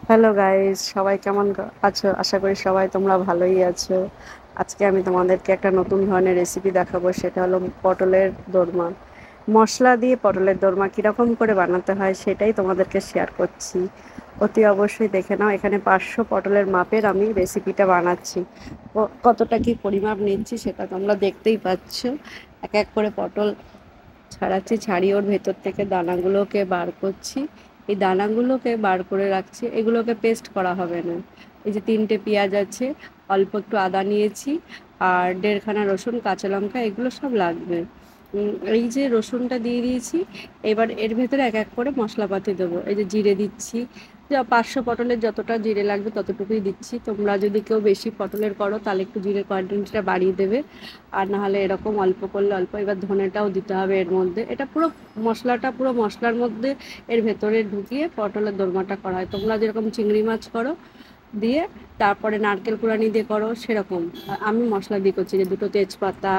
Hello guys, সবাই কেমন আছো? আশা করি সবাই তোমরা ভালোই আছো। আজকে আমি তোমাদেরকে একটা নতুন ধরনের রেসিপি দেখাবো, সেটা হলো পটলের দোরমা। মশলা দিয়ে পটলের দোরমা কীরকম করে বানাতে হয় সেটাই তোমাদেরকে শেয়ার করছি। অতি অবশ্যই দেখে নাও। এখানে 500 পটলের মাপের আমি রেসিপিটা বানাচ্ছি। কতটা কি পরিমাপ নিচ্ছি সেটা তোমরা দেখতেই পাচ্ছ। এক এক করে পটল ছাড়াচ্ছি, ছাড়িয়ে ওর ভেতর থেকে দানাগুলোকে বার করছি। এই দানাগুলোকে বার করে রাখছি, এগুলোকে পেস্ট করা হবে না। এই যে 3টে পেঁয়াজ আছে, অল্প একটু আদা নিয়েছি, আর 1.5খানা রসুন, কাঁচা লঙ্কা, এগুলো সব লাগবে। এই যে রসুনটা দিয়ে দিয়েছি, এবার এর ভেতরে এক এক করে মশলাপাতি দেবো। এই যে জিরে দিচ্ছি, যা 500 পটলের যতটা জিরে লাগবে ততটুকুই দিচ্ছি। তোমরা যদি কেউ বেশি পটলের করো তাহলে একটু জিরের কোয়ান্টিটিটা বাড়িয়ে দেবে, আর নাহলে এরকম অল্প করলে অল্প। এবার ধনেটাও দিতে হবে এর মধ্যে। এটা পুরো মশলাটা পুরো মশলার মধ্যে এর ভেতরে ঢুকিয়ে পটলের দোরমাটা করা হয়। তোমরা যেরকম চিংড়ি মাছ করো দিয়ে তারপরে নারকেল কুড়ানি দিয়ে করো সেরকম। আমি মশলা দিয়ে করছি, যে 2টো তেজপাতা,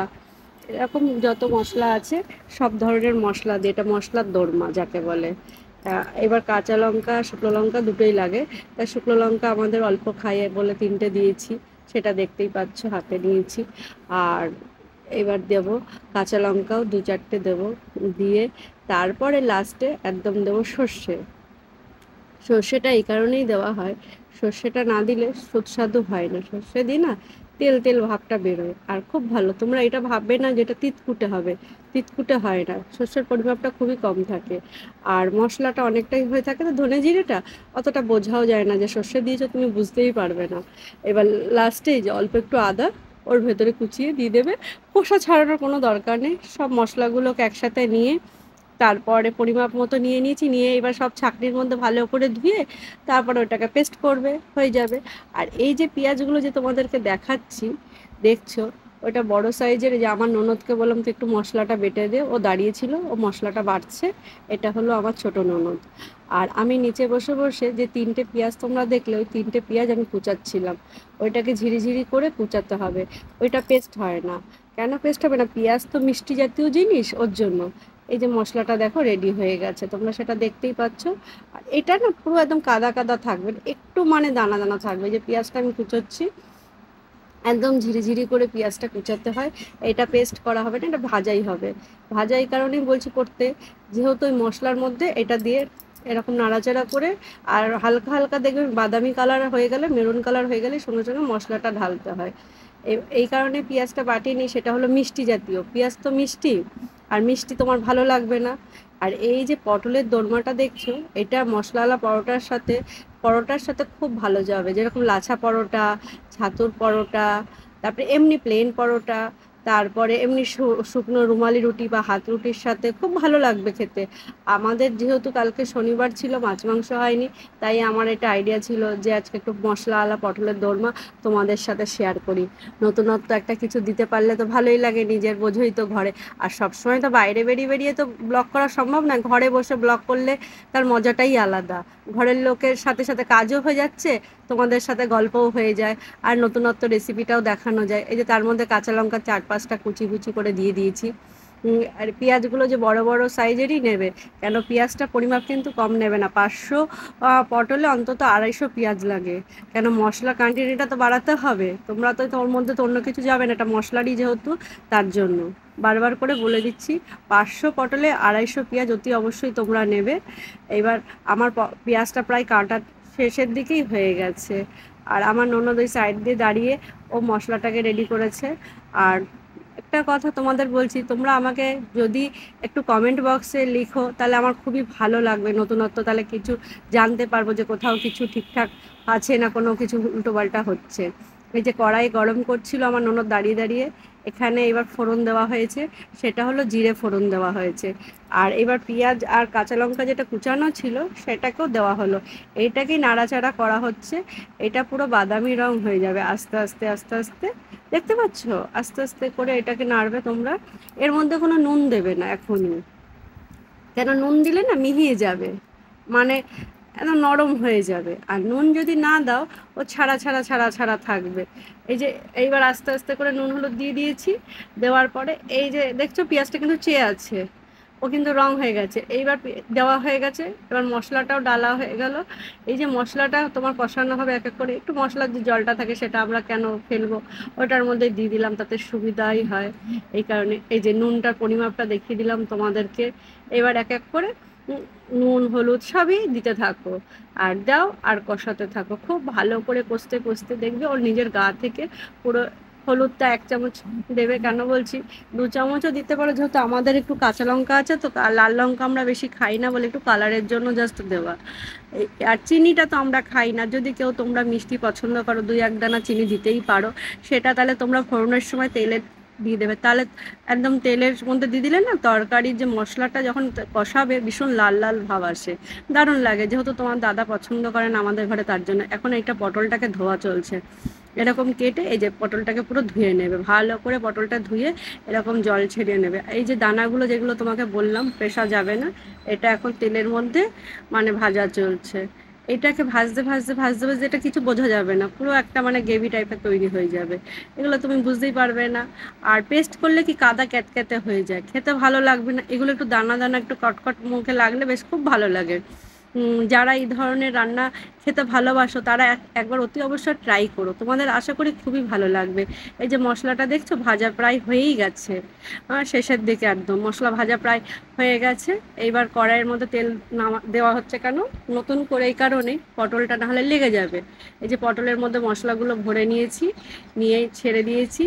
এরকম যত মশলা আছে সব ধরনের মশলা দিয়ে এটা মশলার দোরমা যাকে বলে। এবার কাঁচা লঙ্কা, শুকনো লঙ্কা দুটোই লাগে। তাই শুকনো লঙ্কা আমাদের অল্প খাইয়ে বলে 3টে দিয়েছি, সেটা দেখতেই পাচ্ছ হাতে নিয়েছি। আর এবার দেবো কাঁচা লঙ্কাও 2-4টে দেবো, দিয়ে তারপরে লাস্টে একদম দেবো সর্ষে। সর্ষেটা এই কারণেই দেওয়া হয়, সর্ষেটা না দিলে সুস্বাদু হয় না। সর্ষে দিই না, তেল তেল ভাবটা বেরোয় আর খুব ভালো। তোমরা এটা ভাববে না যেটা তিতকুটে হবে, তিতকুটে হয় না। সর্ষের পরিমাপটা খুবই কম থাকে, আর মশলাটা অনেকটাই হয়ে থাকে, তো ধনে জিরেটা অতটা বোঝাও যায় না যে সর্ষে দিয়েছো, তুমি বুঝতেই পারবে না। এবার লাস্টে যে অল্প একটু আদা ওর ভেতরে কুচিয়ে দিয়ে দেবে। খোসা ছাড়ানোর কোনো দরকার নেই। সব মশলাগুলোকে একসাথে নিয়ে তারপরে পরিমাপ মতো নিয়ে নিয়েছি, নিয়ে এবার সব ছাঁকনির মধ্যে ভালো করে ধুয়ে তারপরে ওটাকে পেস্ট করবে, হয়ে যাবে। আর এই যে পেঁয়াজগুলো যে তোমাদেরকে দেখাচ্ছি, দেখছো, ওটা বড় সাইজের। যে আমার ননদকে বললাম তো একটু মশলাটা বেটে দে, ও দাঁড়িয়েছিল, ও মশলাটা বাটছে। এটা হলো আমার ছোট ননদ। আর আমি নিচে বসে বসে যে 3টে পেঁয়াজ তোমরা দেখলে, ওই 3টে পেঁয়াজ আমি কুচাচ্ছিলাম। ওইটাকে ঝিরিঝিরি করে কুচাতে হবে, ওইটা পেস্ট হয় না। কেন পেস্ট হবে না? পেঁয়াজ তো মিষ্টি জাতীয় জিনিস, ওর জন্য। এই যে মশলাটা দেখো রেডি হয়ে গেছে, তোমরা সেটা দেখতেই পাচ্ছ। আর এটা না পুরো একদম কাদা কাদা থাকবে, একটু মানে দানা দানা থাকবে। যে পেঁয়াজটা আমি কুচোচ্ছি, একদম ঝিরিঝিরি করে পেঁয়াজটা কুচাতে হয়। এটা পেস্ট করা হবে না, এটা ভাজাই হবে। ভাজা এই কারণেই বলছি করতে, যেহেতু ওই মশলার মধ্যে এটা দিয়ে এরকম নাড়াচাড়া করে, আর হালকা হালকা দেখবেন বাদামি কালার হয়ে গেলে, মেরুন কালার হয়ে গেলে সঙ্গে সঙ্গে মশলাটা ঢালতে হয়। এই কারণে পেঁয়াজটা বাটিনি, সেটা হলো মিষ্টি জাতীয়। পেঁয়াজ তো মিষ্টি, আর মিষ্টি তোমার ভালো লাগবে না। আর এই যে পটলের দোরমাটা দেখছো, এটা মশলাওয়ালা পরোটার সাথে খুব ভালো যাবে। যেরকম লাছা পরোটা, ছাতুর পরোটা, তারপরে এমনি প্লেন পরোটা, তারপরে এমনি শুকনো রুমালি রুটি বা হাত রুটির সাথে খুব ভালো লাগবে খেতে। আমাদের যেহেতু কালকে শনিবার ছিল, মাছ মাংস হয়নি, তাই আমার এটা আইডিয়া ছিল যে আজকে একটু মশলাওয়ালা পটলের দোরমা তোমাদের সাথে শেয়ার করি। নতুনত্ব একটা কিছু দিতে পারলে তো ভালোই লাগে, নিজের বোঝোই তো ঘরে। আর সবসময় তো বাইরে বেরিয়ে বেরিয়ে তো ব্লগ করা সম্ভব না, ঘরে বসে ব্লগ করলে তার মজাটাই আলাদা। ঘরের লোকের সাথে সাথে কাজও হয়ে যাচ্ছে, তোমাদের সাথে গল্পও হয়ে যায়, আর নতুনত্ব রেসিপিটাও দেখানো যায়। এই যে তার মধ্যে কাঁচা লঙ্কা 4-5টা কুচি কুচি করে দিয়ে দিয়েছি। আর পেঁয়াজগুলো যে বড় বড় সাইজেরই নেবে, কেন পেঁয়াজটা পরিমাপ কিন্তু কম নেবে না। 500 পটলে অন্তত 250 পেঁয়াজ লাগে, কেন মশলা কোয়ান্টিটিটা তো বাড়াতে হবে। তোমরা তো ওর মধ্যে তো অন্য কিছু যাবে না, এটা মশলারই যেহেতু, তার জন্য বারবার করে বলে দিচ্ছি। 500 পটলে 250 পেঁয়াজ অতি অবশ্যই তোমরা নেবে। এবার আমার পেঁয়াজটা প্রায় কাটা শেষের দিকেই হয়ে গেছে, আর আমার ননদ ওই সাইড দিয়ে দাঁড়িয়ে ও মশলাটাকে রেডি করেছে। আর একটা কথা তোমাদের বলছি, তোমরা আমাকে যদি একটু কমেন্ট বক্সে লিখো তাহলে আমার খুবই ভালো লাগবে। নতুনত্ব তাহলে কিছু জানতে পারবো যে কোথাও কিছু ঠিকঠাক আছে না, কোনো কিছু উল্টোপাল্টা হচ্ছে। এই যে কড়াই গরম করছিল আমার ননদ দাঁড়িয়ে দাঁড়িয়ে, এখানে এবার ফোড়ন দেওয়া হয়েছে, সেটা হলো জিরে ফোড়ন দেওয়া হয়েছে। আর এবার পেঁয়াজ আর কাঁচা লঙ্কা যেটা কুচানো ছিল সেটাকেও দেওয়া হলো। এইটাকেই নাড়াচাড়া করা হচ্ছে। এটা পুরো বাদামি রং হয়ে যাবে আস্তে আস্তে আস্তে আস্তে, দেখতে পাচ্ছ? আস্তে আস্তে করে এটাকে নাড়বে তোমরা। এর মধ্যে কোনো নুন দেবে না এখনই, কেন নুন দিলে না মিহিয়ে যাবে, মানে একদম নরম হয়ে যাবে। আর নুন যদি না দাও, ও ছাড়া ছাড়া ছাড়া ছাড়া থাকবে। এই যে এইবার আস্তে আস্তে করে নুন হলুদ দিয়ে দিয়েছি। দেওয়ার পরে এই যে দেখছো পেঁয়াজটা কিন্তু চেয়ে আছে, কিন্তু রং হয়ে গেছে। এইবার দেওয়া হয়ে গেছে, এবার মশলাটাও ডালা হয়ে গেল। এই যে মশলাটা তোমার কষানো হবে এক এক করে, একটু মশলার যে জলটা থাকে সেটা আমরা কেন ফেলবো, ওটার মধ্যে দিয়ে দিলাম, তাতে সুবিধাই হয়। এই কারণে এই যে নুনটার পরিমাপটা দেখিয়ে দিলাম তোমাদেরকে। এবার এক এক করে নুন হলুদ সবই দিতে থাকো, আর দাও আর কষাতে থাকো, খুব ভালো করে কষতে কষতে দেখবে ওর নিজের গা থেকে পুরো। হলুদটা 1 চামচ দেবে, কেন বলছি 2 চামচও দিতে পারো, যেহেতু আমাদের একটু কাঁচা লঙ্কা আছে তো, লাল লঙ্কা আমরা বেশি খাই না বলে একটু কালারের জন্য জাস্ট দেওয়া। আর চিনিটা তো আমরা খাই না, যদি কেউ তোমরা মিষ্টি পছন্দ করো 2-1 দানা চিনি দিতেই পারো, সেটা তাহলে তোমরা ফোড়নের সময় তেলে দিয়ে দেবে, তাহলে একদম তেলের মধ্যে দিয়ে দিলে না তরকারির যে মশলাটা যখন কষাবে ভীষণ লাল লাল ভাব আসে, দারুণ লাগে। যেহেতু তোমার দাদা পছন্দ করেন আমাদের ঘরে, তার জন্য এখন এইটা পটলটাকে ধোয়া চলছে। এরকম কেটে এই যে পটলটাকে পুরো ধুয়ে নেবে, ভালো করে পটলটা ধুয়ে এরকম জল ছেড়িয়ে নেবে। এই যে দানাগুলো যেগুলো তোমাকে বললাম পেশা যাবে না, এটা এখন তেলের মধ্যে মানে ভাজা চলছে। এটাকে ভাজতে ভাজতে ভাজতে ভাজতে এটা কিছু বোঝা যাবে না, পুরো একটা মানে গ্রেভি টাইপের তৈরি হয়ে যাবে, এগুলো তুমি বুঝতেই পারবে না। আর পেস্ট করলে কি কাদা ক্যাতক্যাতে হয়ে যায়, খেতে ভালো লাগবে না। এগুলো একটু দানা দানা একটু কটকট মুখে লাগলে বেশ খুব ভালো লাগে। যারা এই ধরনের রান্না খেতে ভালোবাসো তারা একবার অতি অবশ্যই ট্রাই করো, তোমাদের আশা করি খুবই ভালো লাগবে। এই যে মশলাটা দেখছো ভাজা প্রায় হয়েই গেছে, শেষের দিকে একদম মশলা ভাজা প্রায় হয়ে গেছে। এইবার কড়াইয়ের মধ্যে তেল দেওয়া হচ্ছে কেন, নতুন করে এই কারণে পটলটা নাহলে লেগে যাবে। এই যে পটলের মধ্যে মশলাগুলো ভরে নিয়েছি, নিয়ে ছেড়ে দিয়েছি।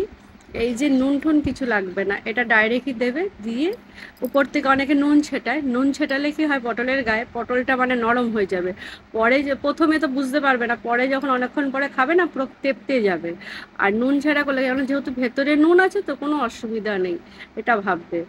এই যে নুন টুন কিছু লাগবে না, এটা ডাইরেক্টই দেবে, দিয়ে উপর থেকে অনেকে নুন ছেটায়, নুন ছেটালে কি হয় পটলের গায়ে পটলটা মানে নরম হয়ে যাবে, পরে যে প্রথমে তো বুঝতে পারবে না, পরে যখন অনেকক্ষণ পরে খাবে না পুরো তেপতে যাবে। আর নুন ছেটা করলে কারণ যেহেতু ভেতরে নুন আছে তো কোনো অসুবিধা নেই, এটা ভাববে।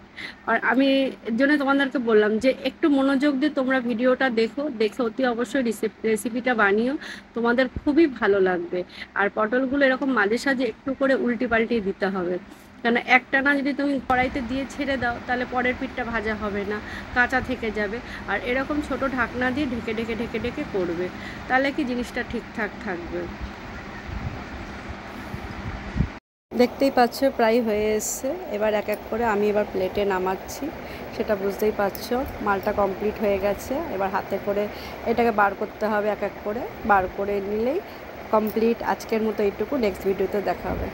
আর আমি এর জন্য তোমাদেরকে বললাম যে একটু মনোযোগ দিয়ে তোমরা ভিডিওটা দেখো, দেখে অতি অবশ্যই রেসিপিটা বানিও, তোমাদের খুবই ভালো লাগবে। আর পটলগুলো এরকম মাঝে সাঝে একটু করে উল্টি পাল্টি দিতে হবে, কেন একটানা যদি তুমি কড়াইতে দিয়ে ছেড়ে দাও তাহলে পরের পিঠটা ভাজা হবে না, কাঁচা থেকে যাবে। আর এরকম ছোট ঢাকনা দিয়ে ঢেকে ঢেকে ঢেকে ঢেকে করবে, তাহলে কি জিনিসটা ঠিকঠাক থাকবে। দেখতেই পাচ্ছ প্রায় হয়ে এসছে, এবার এক এক করে আমি এবার প্লেটে নামাচ্ছি, সেটা বুঝতেই পারছো মালটা কমপ্লিট হয়ে গেছে। এবার হাতে করে এটাকে বার করতে হবে, এক এক করে বার করে নিলেই কমপ্লিট। আজকের মতো এইটুকু, নেক্সট ভিডিওতে দেখা হবে।